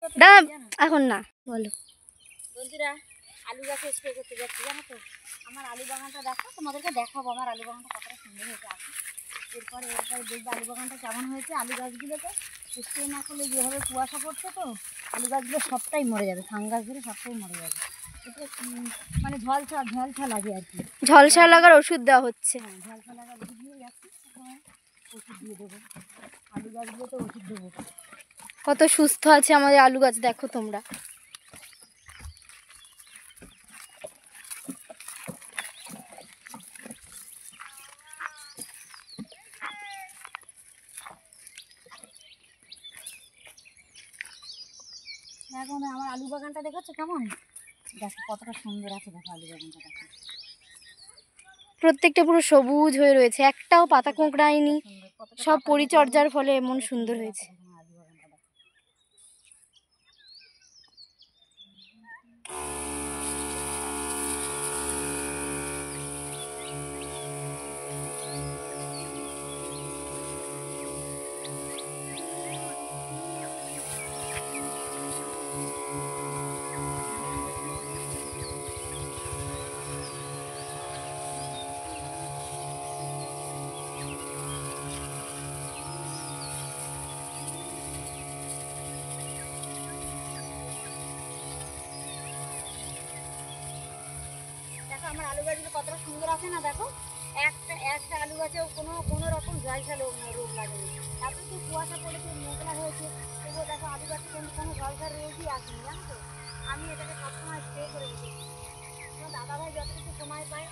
দাদা এখন না বলো। বন্ধুরা আলু গাছে স্প্রে করতে যাচ্ছি, জানো তো আমার আলু বাগানটা দেখো, তোমাদেরকে দেখাবো আমার আলু বাগানটা কতটা সুন্দর হয়েছে। আসি এরপরে দেখবে আলু বাগানটা কেমন হয়েছে। আলু গাছগুলোতে স্প্রে না করলে যেভাবে কুয়াশা পড়ছে তো আলু গাছগুলো সবটাই মরে যাবে, ফাঙ্গাস ধরে সবটাই মরে যাবে। এটা মানে ঝলসা লাগে আর কি, ঝলসা লাগার ওষুধ দেওয়া হচ্ছে। হ্যাঁ ঝলসা লাগার ওষুধ দিয়ে যাচ্ছি, ওষুধ দিয়ে দেবো আলু গাছগুলোতে, ওষুধ দেবো। কত সুস্থ আছে আমাদের আলু গাছ দেখো তোমরা। এখন আমার আলু বাগানটা দেখেছো কেমন, দেখো কতটা সুন্দর আছে, দেখো আলু বাগানটা দেখো প্রত্যেকটা পুরো সবুজ হয়ে রয়েছে, একটাও পাতা কোঁকড়ায়নি। সব পরিচর্যার ফলে এমন সুন্দর হয়েছে। দেখো আমার আলু গাছগুলো কতটা সুন্দর আছে না, দেখো একটা আলু গাছেও কোনো রকম ঝলসা রোগ লাগেনি। তারপরে তো কুয়াশা পড়েছে, মেঘলা হয়েছে, তবুও দেখো আলু গাছে কিন্তু কোনো ঝলসার রোগই আসেনি, জানো তো। আমি এটাকে সবসময় স্প্রে করে রেখেছি, আমার দাদাভাই যতটুকু সময় পায়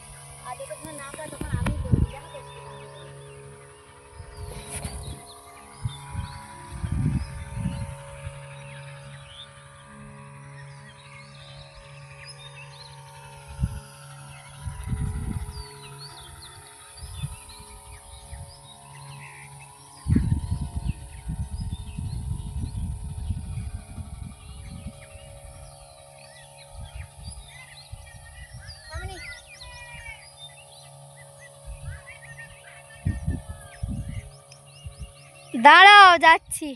আর যতক্ষণ না পায় তখন আমি করি, জানো তো। দাঁড়াও যাচ্ছি।